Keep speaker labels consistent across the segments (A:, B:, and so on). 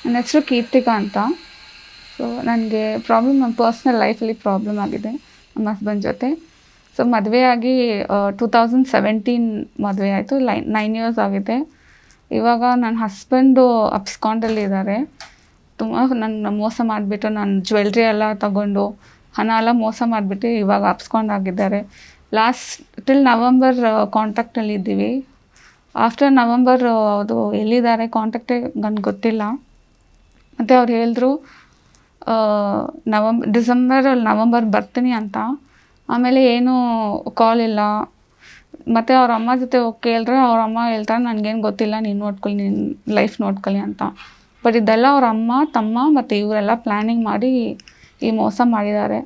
A: ನನ್ನ ಹೆಸರು ಕೀರ್ತಿಕಾ ಅಂತ. ಸೊ ನನಗೆ ನನ್ನ ಪರ್ಸ್ನಲ್ ಲೈಫಲ್ಲಿ ಪ್ರಾಬ್ಲಮ್ ಆಗಿದೆ ನಮ್ಮ ಹಸ್ಬೆಂಡ್ ಜೊತೆ. ಸೊ ಮದುವೆಯಾಗಿ 2017 ಮದುವೆ ಆಯಿತು. 9 ಇಯರ್ಸ್ ಆಗಿದೆ. ಇವಾಗ ನನ್ನ ಹಸ್ಬೆಂಡು ಅಬ್ಸ್ಕಾಂಡಲ್ಲಿದ್ದಾರೆ. ತುಂಬ ನನ್ನ ಮೋಸ ಮಾಡಿಬಿಟ್ಟು, ನನ್ನ ಜ್ಯುವೆಲ್ರಿ ಎಲ್ಲ ತಗೊಂಡು, ಹಣ ಎಲ್ಲ ಮೋಸ ಮಾಡಿಬಿಟ್ಟು ಇವಾಗ ಅಬ್ಸ್ಕಾಂಡ್ ಆಗಿದ್ದಾರೆ. ಟಿಲ್ ನವಂಬರ್ ಕಾಂಟ್ಯಾಕ್ಟಲ್ಲಿ ಇದ್ದೀವಿ. ಆಫ್ಟರ್ ನವಂಬರ್ ಅದು ಎಲ್ಲಿದ್ದಾರೆ ಕಾಂಟ್ಯಾಕ್ಟೇ ನನಗೆ ಗೊತ್ತಿಲ್ಲ. ಮತ್ತು ಅವ್ರು ಹೇಳಿದ್ರು ನವಂಬರ್ ಬರ್ತೀನಿ ಅಂತ. ಆಮೇಲೆ ಏನೂ ಕಾಲ್ ಇಲ್ಲ. ಮತ್ತು ಅವ್ರ ಅಮ್ಮ ಜೊತೆ ಹೋಗಿ ಕೇಳಿದ್ರೆ ಅವ್ರ ಅಮ್ಮ ಹೇಳ್ತಾರೆ, ನನಗೇನು ಗೊತ್ತಿಲ್ಲ, ನೀನು ನೋಡ್ಕೊಳ್ಳಿ, ನಿನ್ನ ಲೈಫ್ ನೋಡ್ಕೊಳ್ಳಿ ಅಂತ. ಬಟ್ ಇದೆಲ್ಲ ಅವ್ರ ಅಮ್ಮ, ತಮ್ಮ ಮತ್ತು ಇವರೆಲ್ಲ ಪ್ಲ್ಯಾನಿಂಗ್ ಮಾಡಿ ಈ ಮೋಸ ಮಾಡಿದ್ದಾರೆ.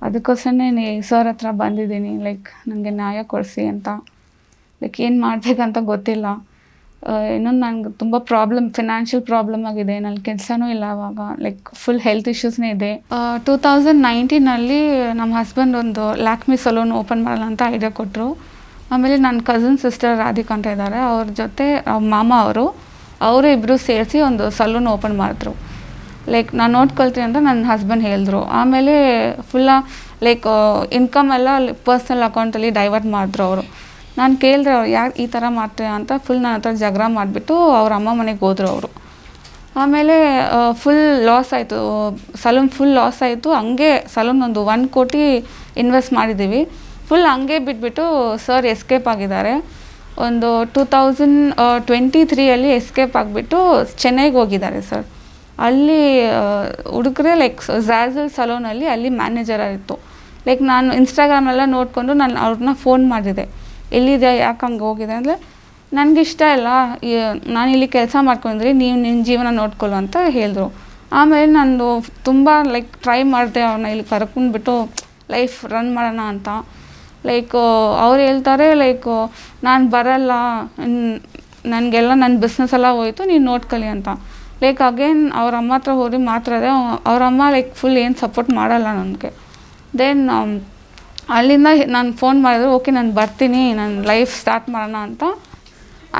A: ಅದಕ್ಕೋಸ್ಕರನೇ ಸರ್ ಹತ್ರ ಬಂದಿದ್ದೀನಿ, ನನಗೆ ನ್ಯಾಯ ಕೊಡಿಸಿ ಅಂತ. ಏನು ಮಾಡಬೇಕಂತ ಗೊತ್ತಿಲ್ಲ. ಇನ್ನೊಂದು ನನಗೆ ತುಂಬ ಫಿನಾನ್ಷಿಯಲ್ ಪ್ರಾಬ್ಲಮ್ ಆಗಿದೆ. ನನ್ನ ಕೆಲಸನೂ ಇಲ್ಲ ಅವಾಗ. ಫುಲ್ ಹೆಲ್ತ್ ಇಶ್ಯೂಸ್ನೇ ಇದೆ. 2019 ನಮ್ಮ ಹಸ್ಬೆಂಡ್ ಒಂದು ಲ್ಯಾಕ್ಮಿ ಸಲೂನ್ ಓಪನ್ ಮಾಡೋಣ ಅಂತ ಐಡಿಯಾ ಕೊಟ್ಟರು. ಆಮೇಲೆ ನನ್ನ ಕಸಿನ್ ಸಿಸ್ಟರ್ ರಾಧಿಕಾ ಅಂತ ಇದ್ದಾರೆ, ಅವ್ರ ಜೊತೆ ಮಾಮ ಅವರು ಇಬ್ಬರು ಸೇರಿಸಿ ಒಂದು ಸಲೂನ್ ಓಪನ್ ಮಾಡಿದ್ರು. ನಾನು ನೋಡ್ಕೊಳ್ತೀನಿ ಅಂತ ನನ್ನ ಹಸ್ಬೆಂಡ್ ಹೇಳಿದ್ರು. ಆಮೇಲೆ ಇನ್ಕಮ್ ಎಲ್ಲ ಪರ್ಸ್ನಲ್ ಅಕೌಂಟಲ್ಲಿ ಡೈವರ್ಟ್ ಮಾಡಿದ್ರು ಅವರು. ನಾನು ಕೇಳಿದ್ರೆ ಅವ್ರು ಯಾಕೆ ಈ ಥರ ಮಾಡ್ತೀರಾ ಅಂತ ನನ್ನ ಹತ್ರ ಜಗಳ ಮಾಡಿಬಿಟ್ಟು ಅವ್ರ ಅಮ್ಮ ಮನೆಗೆ ಹೋದರು ಅವರು. ಆಮೇಲೆ ಫುಲ್ ಲಾಸ್ ಆಯಿತು, ಸಲೂನ್ ಫುಲ್ ಲಾಸ್ ಆಯಿತು. ಹಂಗೆ ಸಲೂನ್ ಒಂದು 1 ಕೋಟಿ ಇನ್ವೆಸ್ಟ್ ಮಾಡಿದ್ದೀವಿ. ಫುಲ್ ಹಂಗೆ ಬಿಟ್ಬಿಟ್ಟು ಸರ್ ಎಸ್ಕೇಪ್ ಆಗಿದ್ದಾರೆ. ಒಂದು 2023 ಎಸ್ಕೇಪ್ ಆಗಿಬಿಟ್ಟು ಚೆನ್ನೈಗೆ ಹೋಗಿದ್ದಾರೆ ಸರ್. ಅಲ್ಲಿ ಹುಡುಗರೆ ಝ್ಯಾಝಲ್ ಸಲೂನಲ್ಲಿ ಅಲ್ಲಿ ಮ್ಯಾನೇಜರ್ ಆಯಿತು. ನಾನು ಇನ್ಸ್ಟಾಗ್ರಾಮೆಲ್ಲ ನೋಡಿಕೊಂಡು ನಾನು ಅವ್ರನ್ನ ಫೋನ್ ಮಾಡಿದೆ, ಎಲ್ಲಿದೆ, ಯಾಕೆ ಹಂಗೆ ಹೋಗಿದೆ ಅಂದರೆ, ನನಗಿಷ್ಟ ಇಲ್ಲ, ನಾನು ಇಲ್ಲಿ ಕೆಲಸ ಮಾಡ್ಕೊಂಡ್ರಿ, ನೀವು ನಿನ್ನ ಜೀವನ ನೋಡ್ಕೊಳ್ಳು ಅಂತ ಹೇಳಿದ್ರು. ಆಮೇಲೆ ನಾನು ತುಂಬ ಟ್ರೈ ಮಾಡಿದೆ ಅವ್ರನ್ನ ಇಲ್ಲಿ ಕರ್ಕೊಂಡ್ಬಿಟ್ಟು ಲೈಫ್ ರನ್ ಮಾಡೋಣ ಅಂತ. ಅವ್ರು ಹೇಳ್ತಾರೆ ನಾನು ಬರಲ್ಲ, ನನಗೆಲ್ಲ ನನ್ನ ಬಿಸ್ನೆಸ್ ಎಲ್ಲ ಹೋಯ್ತು, ನೀನು ನೋಡ್ಕೊಳ್ಳಿ ಅಂತ. ಅಗೇನ್ ಅವ್ರ ಅಮ್ಮ ಹತ್ರ ಹೋಗಿ ಮಾತಾಡಿದೆ. ಅವ್ರ ಅಮ್ಮ ಫುಲ್ ಏನು ಸಪೋರ್ಟ್ ಮಾಡಲ್ಲ ನನಗೆ. ದೆನ್ ಅಲ್ಲಿಂದ ನಾನು ಫೋನ್ ಮಾಡಿದ್ರು, ಓಕೆ ನಾನು ಬರ್ತೀನಿ, ನಾನು ಲೈಫ್ ಸ್ಟಾರ್ಟ್ ಮಾಡೋಣ ಅಂತ.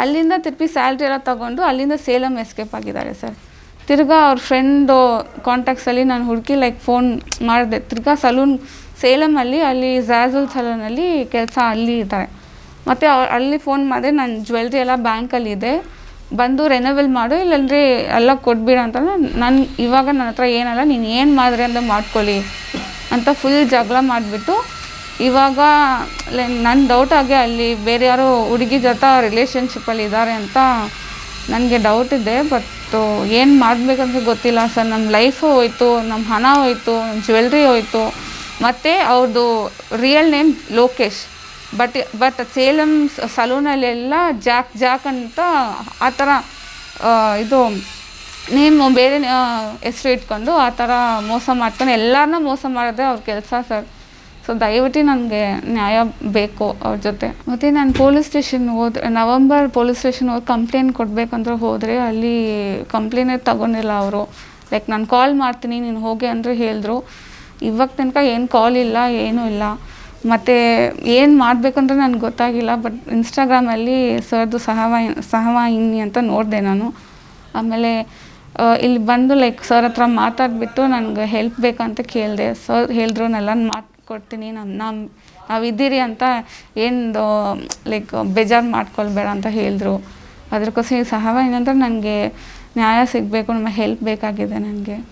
A: ಅಲ್ಲಿಂದ ತಿರುಗಿ ಸ್ಯಾಲ್ರಿ ಎಲ್ಲ ತೊಗೊಂಡು ಅಲ್ಲಿಂದ ಸೇಲಮ್ ಎಸ್ಕೇಪ್ ಆಗಿದ್ದಾರೆ ಸರ್. ತಿರ್ಗಾ ಅವ್ರ ಫ್ರೆಂಡು ಕಾಂಟ್ಯಾಕ್ಟ್ಸಲ್ಲಿ ನಾನು ಹುಡುಕಿ ಫೋನ್ ಮಾಡಿದೆ. ತಿರ್ಗಾ ಸೇಲಮಲ್ಲಿ ಅಲ್ಲಿ ಝ್ಯಾಝಲ್ ಸಲೂನಲ್ಲಿ ಕೆಲಸ ಅಲ್ಲಿ ಇದ್ದಾರೆ. ಮತ್ತು ಅಲ್ಲಿ ಫೋನ್ ಮಾಡಿದೆ, ನನ್ನ ಜ್ಯುವೆಲ್ರಿ ಎಲ್ಲ ಬ್ಯಾಂಕಲ್ಲಿದೆ, ಬಂದು ರೆನೋವೆಲ್ ಮಾಡು, ಇಲ್ಲಾಂದರೆ ಎಲ್ಲ ಕೊಟ್ಬಿಡ ಅಂತ. ಇವಾಗ ನನ್ನ ಹತ್ರ ಏನಲ್ಲ, ನೀನು ಏನು ಮಾಡಿದ್ರೆ ಅಂತ ಮಾಡ್ಕೊಳ್ಳಿ ಅಂತ ಫುಲ್ ಜಗಳ ಮಾಡಿಬಿಟ್ಟು, ಇವಾಗ ನನ್ನ ಡೌಟ್ ಆಗಿ ಅಲ್ಲಿ ಬೇರೆ ಯಾರೋ ಹುಡುಗಿ ಜೊತೆ ರಿಲೇಷನ್ಶಿಪ್ಪಲ್ಲಿ ಇದ್ದಾರೆ ಅಂತ ನನಗೆ ಡೌಟ್ ಇದೆ. ಬಟ್ ಏನು ಮಾಡಬೇಕಂತ ಗೊತ್ತಿಲ್ಲ ಸರ್. ನಮ್ಮ ಲೈಫು ಹೋಯ್ತು, ನಮ್ಮ ಹಣ ಹೋಯ್ತು, ನಮ್ಮ ಜ್ಯುವೆಲ್ರಿ ಹೋಯ್ತು. ಮತ್ತು ಅವ್ರದ್ದು real name Lokesh. But Salem ಸಲೂನಲ್ಲೆಲ್ಲ ಜಾಕ್ ಅಂತ ಆ ಥರ ಇದು ನೇಮು ಬೇರೆ ಹೆಸ್ರು ಇಟ್ಕೊಂಡು ಆ ಥರ ಮೋಸ ಮಾಡ್ಕೊಂಡು ಎಲ್ಲರನ್ನ ಮೋಸ ಮಾಡೋದೇ ಅವ್ರ ಕೆಲಸ ಸರ್. ಸೊ ದಯವಿಟ್ಟು ನನಗೆ ನ್ಯಾಯ ಬೇಕು ಅವ್ರ ಜೊತೆ. ಮತ್ತು ನಾನು police station November police station ಹೋಗಿ ಕಂಪ್ಲೇಂಟ್ ಕೊಡಬೇಕಂದ್ರೆ ಹೋದರೆ ಅಲ್ಲಿ ಕಂಪ್ಲೇನೇ ತಗೊಂಡಿಲ್ಲ ಅವರು. ನಾನು ಕಾಲ್ ಮಾಡ್ತೀನಿ, ನೀನು ಹೋಗಿ ಅಂದರೆ ಹೇಳಿದ್ರು. ಇವಾಗ ತನಕ ಏನು ಕಾಲ್ ಇಲ್ಲ, ಏನೂ ಇಲ್ಲ. ಮತ್ತು ಏನು ಮಾಡಬೇಕಂದ್ರೆ ನನಗೆ ಗೊತ್ತಾಗಿಲ್ಲ. ಬಟ್ ಇನ್ಸ್ಟಾಗ್ರಾಮಲ್ಲಿ ಸರ್ದು ಸಹವಾಹಿನಿ ಅಂತ ನೋಡಿದೆ ನಾನು. ಆಮೇಲೆ ಇಲ್ಲಿ ಬಂದು ಸರ್ ಹತ್ರ ಮಾತಾಡಿಬಿಟ್ಟು ನನಗೆ ಹೆಲ್ಪ್ ಬೇಕಂತ ಕೇಳಿದೆ. ಸರ್ ಹೇಳಿದ್ರು ನಾನೆಲ್ಲ ಮಾಡಿಕೊಡ್ತೀನಿ, ನಾವಿದ್ದೀರಿ ಅಂತ, ಏನು ಬೇಜಾರು ಮಾಡ್ಕೊಳ್ಬೇಡ ಅಂತ ಹೇಳಿದ್ರು. ಅದಕ್ಕೋಸ್ಕರ ಈ ಸಹವಾಹಿನಿ ಅಂದರೆ ನನಗೆ ನ್ಯಾಯ ಸಿಗಬೇಕು, ನಮ್ಮ ಹೆಲ್ಪ್ ಬೇಕಾಗಿದೆ ನನಗೆ.